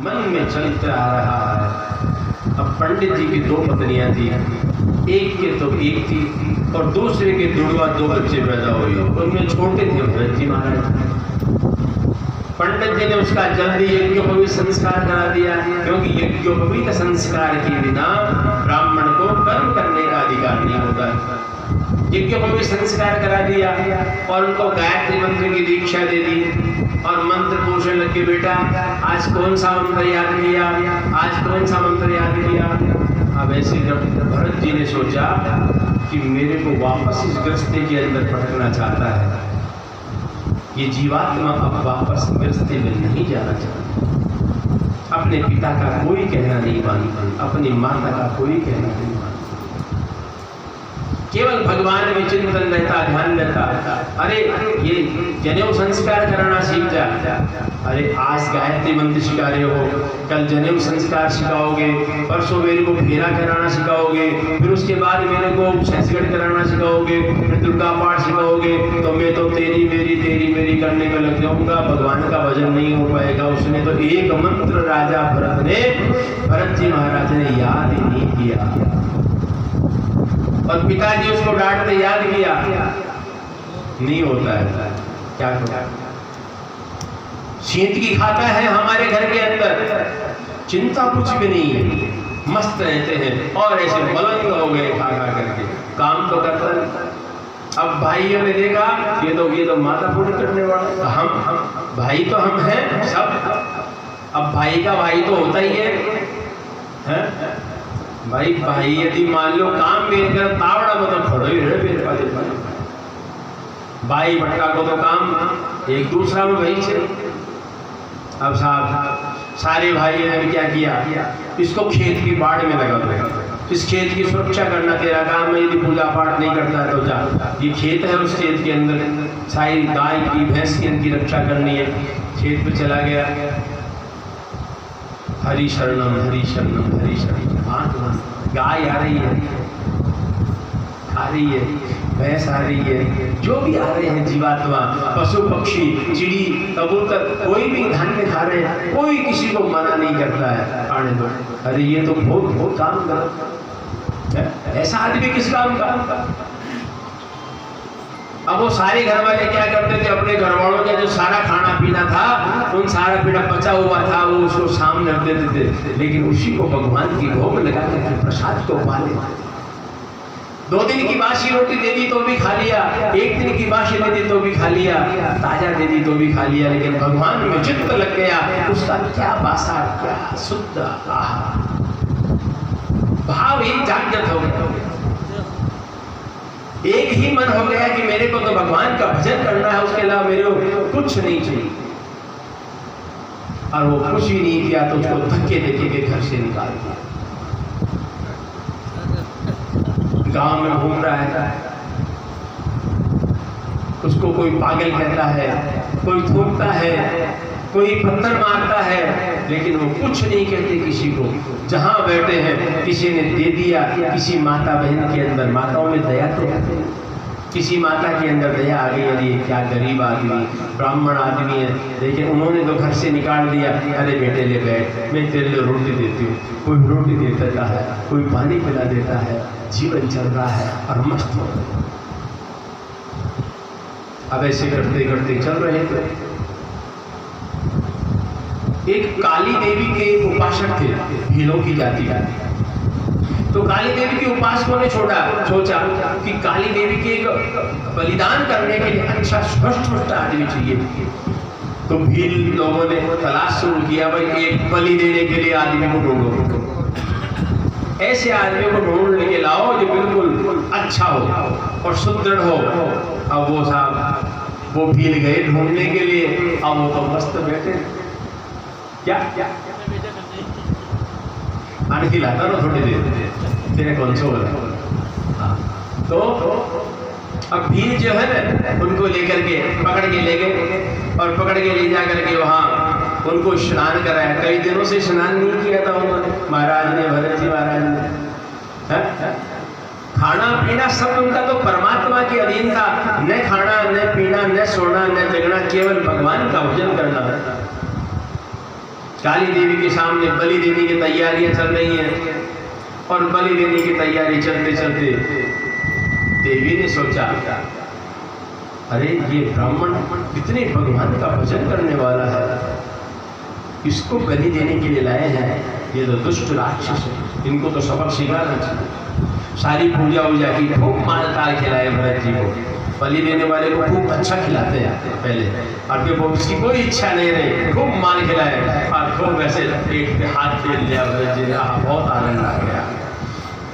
मन में चलता आ रहा है। अब पंडित जी की 2 पत्नियां थी, एक के तो एक थी और दूसरे के जुड़वा 2 बच्चे पैदा हुए। उनमें छोटे थे भरत जी महाराज। पंडित जी ने उसका जल्दी यज्ञोपवीत संस्कार करा दिया, क्योंकि यज्ञोपवीत संस्कार के बिना ब्राह्मण को कर्म करने का अधिकार नहीं होता। यज्ञोपवीत संस्कार करा दिया और उनको गायत्री मंत्र की दीक्षा दे दी और मंत्र पूछने लगे, बेटा आज कौन सा मंत्र याद किया, आज कौन सा मंत्र याद किया। अब ऐसे जब भरत जी ने सोचा कि मेरे को वापस इस गृहस्थी के अंदर भटकना चाहता है, ये जीवात्मा अब वापस गृहस्थी में नहीं जाना चाहता, अपने पिता का कोई कहना नहीं मानता, अपनी माता का कोई कहना नहीं मानता, केवल भगवान में चिंतन रहता, ध्यान रहता। अरे ये जनेऊ संस्कार कराना सीख जा। अरे आज गायत्री मंत्र सिखा रहे हो, कल जनेऊ संस्कार सिखाओगे, परसों मेरे को फेरा कराना सिखाओगे, फिर उसके बाद मेरे को छत्तीसगढ़ कराना सिखाओगे, फिर दुर्गा पाठ सिखाओगे, तो मैं तो तेरी मेरी करने में लग जाऊंगा, भगवान का भजन नहीं हो पाएगा। उसने तो एक मंत्र राजा भरत जी महाराज ने याद ही नहीं किया और पिताजी उसको डांटते याद किया, नहीं होता है। क्या करें, शीत की खाता है हमारे घर के अंदर, चिंता कुछ भी नहीं है, मस्त रहते हैं और ऐसे मलंग हो गए खा करके, काम तो करता नहीं। अब भाइयों ने देखा ये तो माता पूर्ण करने वाला, हम भाई तो हम हैं सब। अब भाई का भाई तो होता ही है? भाई यदि मान लो काम में कर तावड़ा मतलब खड़ो ही रहे मेरे पास भाई भटका को तो काम एक दूसरा में भाई से। अब साहब सारे भाई ने क्या किया, इसको खेत की बाड़ में लगा दो, इस खेत की सुरक्षा करना तेरा काम है, यदि पूजा पाठ नहीं करता है तो जा, ये खेत है उस खेत के अंदर सारी गाय की भैंस की इनकी रक्षा करनी है। खेत पे चला गया, हरि शरणम हरि शरणम हरि शरणम, गाय आ रही है, भैंस आ रही है, जो भी आ रहे हैं जीवात्मा, पशु पक्षी चिड़ी कबूतर कोई भी धान्य खा रहे हैं, कोई किसी को मना नहीं करता है आने दो। अरे ये तो बहुत काम कर, ऐसा आदमी किस काम का। अब वो सारे घर वाले क्या करते थे, अपने घर वालों का जो सारा खाना पीना था, उन सारा पीना बचा हुआ था, वो उसको सामने रख देते थे, लेकिन उसी को भगवान की भोग लगा करके प्रसाद को पा लेते। 2 दिन की बासी रोटी दे दी तो भी खा लिया, 1 दिन की बासी दे दी तो भी खा लिया, ताजा दे दी तो भी खा लिया, लेकिन भगवान में चित्त लग गया, उसका क्या बासा क्या शुद्ध भाव ही जागृत हो गया। एक ही मन हो गया कि मेरे को तो भगवान का भजन करना है, उसके अलावा मेरे को कुछ नहीं चाहिए। और वो कुछ ही नहीं किया तो उसको धक्के देके के घर से निकाल दिया। गांव में घूम रहा है, उसको कोई पागल कहता है, कोई थूकता है, कोई पत्थर मारता है, लेकिन वो कुछ नहीं कहते किसी को। जहां बैठे हैं किसी ने दे दिया, किसी माता बहन के अंदर, माताओं में दया तो आती है, किसी माता के अंदर दया आ गई, अरे क्या गरीब आदमी ब्राह्मण आदमी है, लेकिन उन्होंने तो घर से निकाल दिया, अरे बेटे ले बैठ, मैं तेरे लिए रोटी देती हूँ। कोई रोटी दे देता है, कोई पानी पिला देता है, जीवन चल रहा है और मस्त हो रहा है। अब ऐसे करते करते चल रहे थे, एक काली देवी के उपासक थे, भीलों की जाति का। तो काली देवी के उपासकों ने सोचा कि काली देवी के एक बलिदान करने के लिए अच्छा स्पष्ट आदमी चाहिए। तो भील लोगों ने तलाश शुरू किया, भाई एक बलि देने के लिए आदमी को ढूंढो, ऐसे आदमी को ढूंढ लेके लाओ जो बिल्कुल अच्छा हो और सुदृढ़ हो। अब वो साहब वो भील गए ढूंढने के लिए, अब वो तो मस्त बैठे, क्या आने खिलाता ना थोड़ी देर, तेरे कौन सो रहा। तो अब भील जो है ना, उनको लेकर के पकड़ के ले गए और पकड़ के ले जा करके वहाँ उनको स्नान कराया। कई दिनों से स्नान नहीं किया था उन्होंने, महाराज ने, भरत जी महाराज ने। खाना पीना सब उनका तो परमात्मा के अधीन था, न खाना न पीना न सोना न जगना, केवल भगवान का भजन करना। काली देवी के सामने बलि देने की तैयारियां चल रही हैं और बलि देने की तैयारी चलते चलते देवी ने सोचा, अरे ये ब्राह्मण कितने भगवान का भजन करने वाला है, इसको बलि देने के लिए लाए हैं, ये तो दुष्ट राक्षस है, इनको तो सबक सिखाना चाहिए। सारी पूजा वूजा की, खूब माल ताल खिलाए भरत जी को, बलि देने वाले को खूब अच्छा खिलाते हैं पहले, अब वो इसकी कोई इच्छा नहीं रही, खूब माल खिलाए और खूब वैसे पेट पे हाथ फेर लिया भरत जी ने, बहुत आनंद आ गया।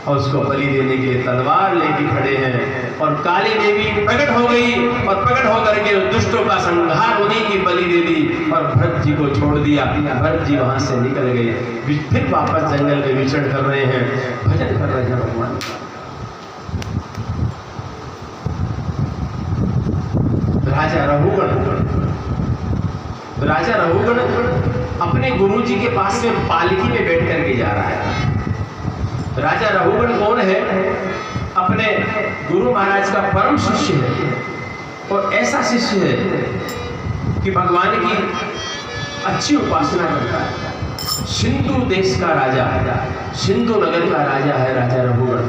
और उसको बलि देने के लिए तलवार लेके खड़े हैं और काली देवी प्रकट हो गई और प्रकट होकर के दुष्टों का संहार होने की बलि दे दी और भरत जी को छोड़ दिया। भरत जी वहां से निकल गए, फिर वापस जंगल में विचरण कर रहे हैं, भजन कर रहे हैं भगवान का। राजा रघुगण अपने गुरुजी के पास में पालकी में बैठ करके जा रहा है। राजा रघुगण कौन है? अपने गुरु महाराज का परम शिष्य है और ऐसा शिष्य है कि भगवान की अच्छी उपासना करता है। सिंधु देश का राजा, सिंधु नगर का राजा है राजा रघुगण।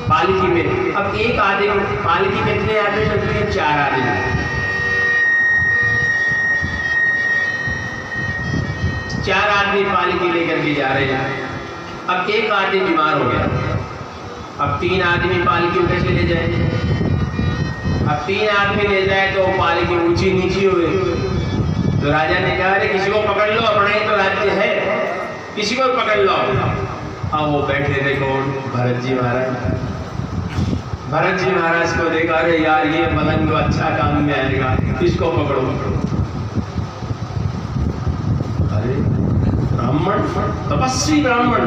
पालकी में अब एक आदमी, पालकी में कितने आदमी चलते हैं? 4 आदमी। 4 आदमी पालकी लेकर के जा रहे हैं। अब एक आदमी बीमार हो गया, अब 3 आदमी पालकी कैसे ले जाए? अब 3 आदमी ले जाए तो पालकी ऊंची नीची हो गई। तो राजा ने कहा, अरे किसी को पकड़ लो, अपना ही तो राज्य है, किसी को पकड़ लो। अब वो बैठे थे कौन? भरत जी महाराज। भरत जी महाराज को देखा, अरे यार ये पलंग अच्छा काम में आएगा, इसको पकड़ो। अरे ब्राह्मण, तपस्वी ब्राह्मण,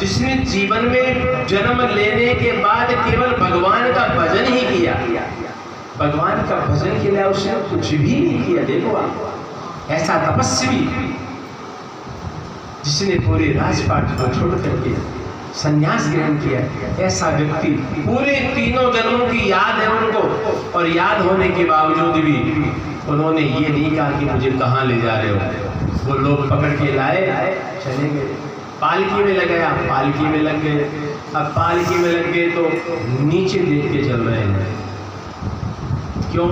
जिसने जीवन में जन्म लेने के बाद केवल भगवान का भजन ही किया, भगवान का भजन के लिए उसने कुछ भी नहीं किया। देखो आप, ऐसा तपस्वी जिसने पूरे राजपाट को छोड़ करके संन्यास ग्रहण किया, ऐसा व्यक्ति पूरे 3 जन्मों की याद है उनको, और याद होने के बावजूद भी उन्होंने ये नहीं कहा कि मुझे कहाँ ले जा रहे हो। वो लोग पकड़ के लाए, चले गए, पालकी में लगाया, पालकी में लग गए। अब पालकी में लग गए तो नीचे देख के चल रहे हैं। क्यों?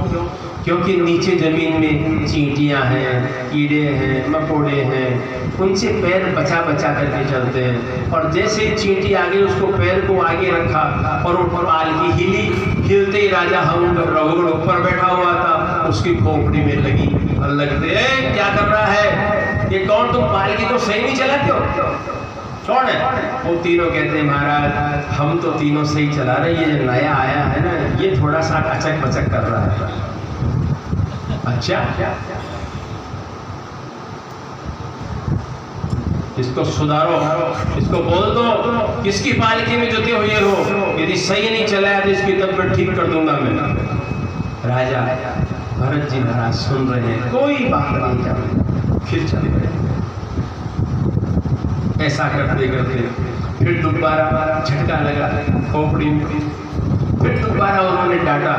क्योंकि नीचे जमीन में चींटियां हैं, कीड़े हैं, मकोड़े हैं, उनसे पैर बचा बचा करके चलते हैं। और जैसे चींटी आगे उसको पैर को आगे रखा और ऊपर पालकी हिली, हिलते ही राजा रघुगण ऊपर बैठा हुआ था, उसकी खोपड़ी में लगी और लगते, क्या कर रहा है ये? कौन? तुम पालकी को सही नहीं चलाते हो? कौन है? वो तीनों कहते हैं, महाराज हम तो तीनों सही चला रहे, ये जो नया आया है ना, ये थोड़ा सा अचक बचक कर रहा है। अच्छा, इसको सुधारो, इसको बोल दो किसकी पालकी में जुटे हुए हो, यदि सही नहीं चलाया तो इसकी तबीयत ठीक कर दूंगा मैं। राजा भरत जी महाराज सुन रहे हैं, कोई बात नहीं कर रहे, फिर चले गए। ऐसा करते करते फिर दोबारा झटका लगा खोपड़ी में, फिर दोबारा उन्होंने डांटा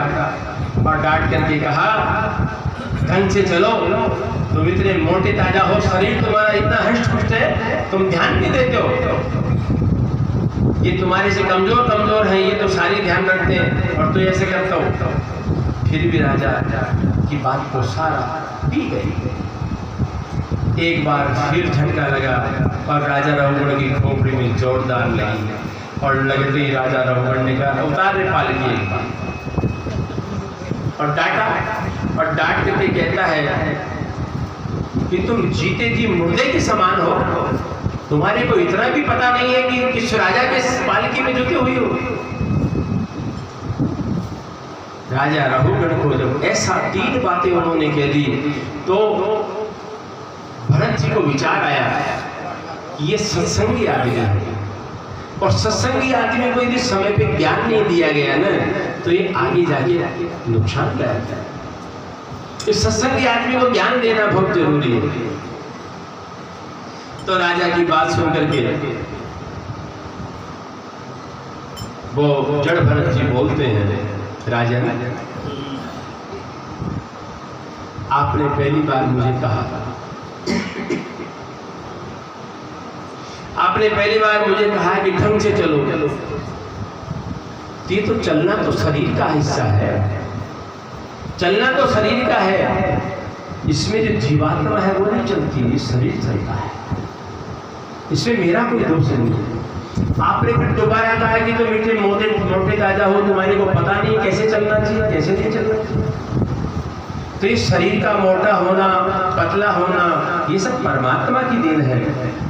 और डांट करके कहा, ढंग से चलो, तुम इतने मोटे ताजा हो, शरीर तुम्हारा इतना हष्ट पुष्ट है, तुम ध्यान नहीं देते हो। ये तुम्हारे से कमजोर हैं, ये तो सारी ध्यान रखते हैं और तू ऐसे करता हो। फिर भी राजा की बात को सारा पी गई। एक बार फिर झटका लगा और राजा रघुगण की खोपड़ी में जोरदार लगी और लगते ही राजा रघुगण ने कहा, उतार रे पालकी एक बार, और डांटा और डांट करके कहता है कि तुम जीते जी मुर्दे के समान हो, तुम्हारे को इतना भी पता नहीं है कि किस राजा के पालकी में जुटे हुई हो। राजा रघुगण को जब ऐसा 3 बातें उन्होंने कह दी तो भरत जी को विचार आया कि ये सत्संगी आदमी है, और सत्संगी आदमी को यदि समय पे ज्ञान नहीं दिया गया ना तो ये आगे जाके नुकसान कराता है। इस सत्संगी आदमी को ज्ञान देना बहुत जरूरी है। तो राजा की बात सुन करके वो जड़ भरत जी बोलते हैं, राजा आपने पहली बार मुझे कहा आपने पहली बार मुझे कहा कि ढंग से चलो। ये तो चलना तो शरीर का हिस्सा है, चलना तो शरीर का है, इसमें जो जीवात्मा है वो नहीं चलती, ये शरीर चलता है, इसमें मेरा कोई दोष नहीं है। आपने फिर दोबारा कहा कि तो मीठे मोटे ताजा हो, तुम्हारे को पता नहीं कैसे चलना चाहिए कैसे नहीं चलना चाहिए। तो इस शरीर का मोटा होना पतला होना ये सब परमात्मा की देन है।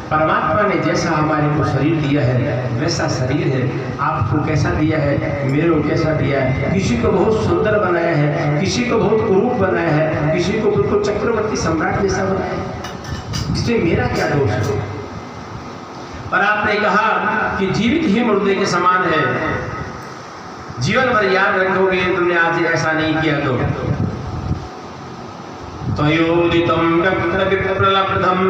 परमात्मा ने जैसा हमारे को शरीर दिया है वैसा शरीर है। आपको कैसा दिया है, मेरे को कैसा दिया है। किसी को बहुत सुंदर बनाया है, किसी को बहुत कुरूप बनाया है, किसी को बिल्कुल चक्रवर्ती सम्राट जैसा बनाया है, इसमें मेरा क्या दोष है। और आपने कहा कि जीवित ही मुर्दे के समान है, जीवन भर याद रखोगे तुमने आज ऐसा नहीं किया तो। तयोदितं विप्रलब्धं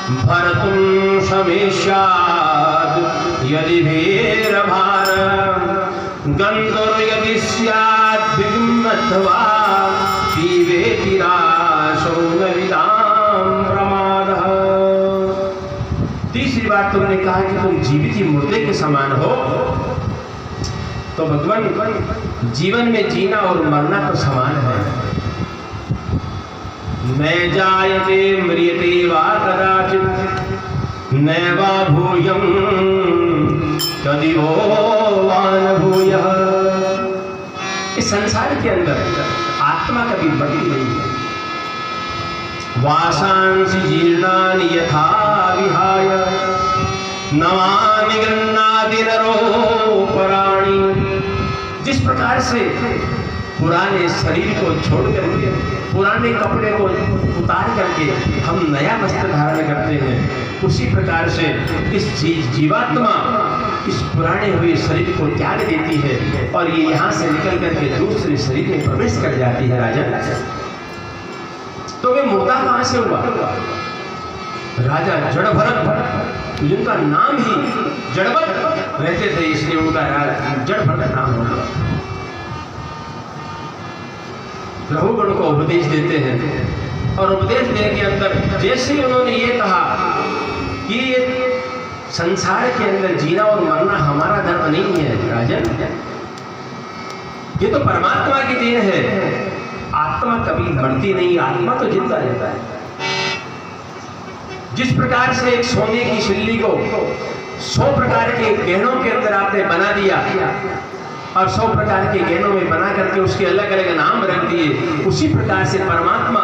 भरतुं शमेष्यात् यदि भीरभार गन्धर्व यदि स्यात् विघ्नत्वा पीबेति राशो न विदां प्रमादः। तीसरी बात तुमने कहा कि तुम जीवित ही मुर्दे के समान हो, तो भगवान जीवन में जीना और मरना तो समान है। न जायते म्रियते वा कदाचित् नैवा भूयं तदिवो वा न भूयः। इस संसार के अंदर आत्मा कभी बढ़ती नहीं है। वासांसि जीर्णानि यथा विहाय नवानि गृह्णाति नरोपराणि। जिस प्रकार से पुराने शरीर को छोड़ करके, पुराने कपड़े को उतार करके हम नया वस्त्र धारण करते हैं, उसी प्रकार से इस जीवात्मा इस पुराने हुए शरीर को त्याग देती है और ये यहाँ से निकल करके दूसरे शरीर में प्रवेश कर जाती है। राजा तो वे मुर्दा कहाँ से हुआ? राजा जड़भरत, जिनका नाम ही जड़भरत रहते थे, इसलिए उनका जड़भरत नाम होगा। रघुगण को उपदेश देते हैं और उपदेश देने के अंदर जैसे ही उन्होंने ये कहा कि ये संसार के अंदर जीना और मरना हमारा धर्म नहीं है राजन, ये तो परमात्मा की देन है। आत्मा कभी मरती नहीं, आत्मा तो जिंदा रहता है। जिस प्रकार से एक सोने की सिल्ली को 100 प्रकार के गहनों के अंदर आपने बना दिया और 100 प्रकार के गहनों में बना करके उसके अलग अलग नाम रख दिए, उसी प्रकार से परमात्मा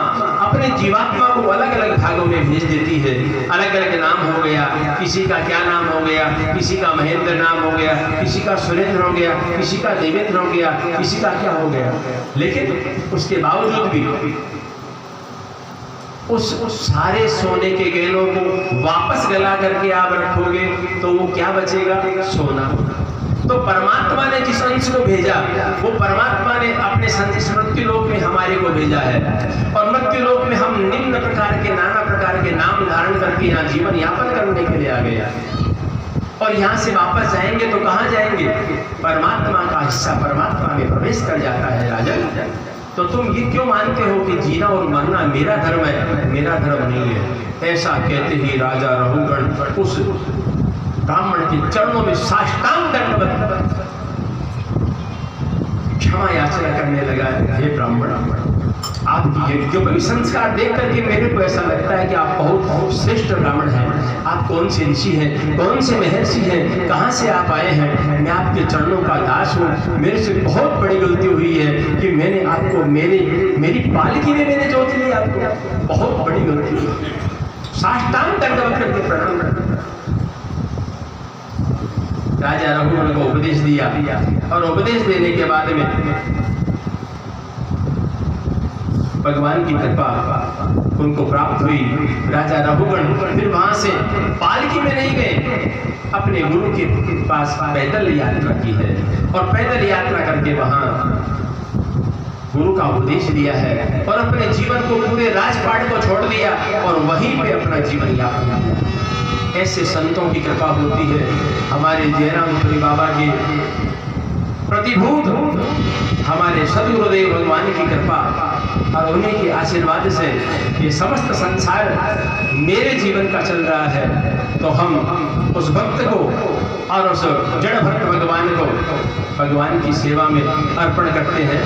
अपने जीवात्मा को अलग अलग भागों में भेज देती है। अलग अलग नाम हो गया, किसी का क्या नाम हो गया, किसी का महेंद्र नाम हो गया, किसी का सुरेंद्र हो गया, किसी का देवेंद्र हो गया, किसी का क्या हो गया। लेकिन उसके बावजूद भी उस सारे सोने के गहनों को वापस गला करके आप रखोगे तो वो क्या बचेगा? सोना। तो परमात्मा ने जिस अंश को भेजा वो परमात्मा ने अपने मृत्यु लोक में हमारे को भेजा है और मृत्यु लोक में हम निम्न प्रकार के नाना प्रकार के नाम धारण करके यहाँ जीवन यापन करने के लिए आ गए और यहाँ से वापस जाएंगे तो कहाँ जाएंगे? परमात्मा का हिस्सा परमात्मा में प्रवेश कर जाता है। राजन तो तुम ये क्यों मानते हो कि जीना और मरना मेरा धर्म है? मेरा धर्म नहीं है। ऐसा कहते ही राजा रघुगण उस ब्राह्मण के चरणों में साष्टांग दंडवत क्षमा याचना करने लगा। हे ब्राह्मण, आपकी यज्ञोपवी संस्कार देख करके मेरे को ऐसा लगता है कि आप बहुत श्रेष्ठ ब्राह्मण हैं। आप कौन से ऋषि हैं, कौन से महर्षि हैं, कहाँ से आप आए हैं? मैं आपके चरणों का दास हूँ। मेरे से बहुत बड़ी गलती हुई है कि मैंने आपको मेरी पालकी में मैंने जोत लिया, आपको बहुत बड़ी गलती हुई। साष्टांग दंडवत करके प्रणाम करते राजा रघुगण को उपदेश दिया और उपदेश देने के बाद में भगवान की कृपा उनको प्राप्त हुई। राजा रघुगण फिर वहां से पालकी में नहीं गए, अपने गुरु के पास पैदल यात्रा की है और पैदल यात्रा करके वहां गुरु का उपदेश दिया है और अपने जीवन को पूरे राजपाट को छोड़ दिया और वहीं पे अपना जीवन यापन किया। ऐसे संतों की कृपा होती है। हमारे जयरामपुरी बाबा के प्रतिभूत हमारे सद्गुरुदेव भगवान की कृपा और उन्हीं के आशीर्वाद से ये समस्त संसार मेरे जीवन का चल रहा है। तो हम उस भक्त को और उस जड़ भक्त भगवान को भगवान की सेवा में अर्पण करते हैं।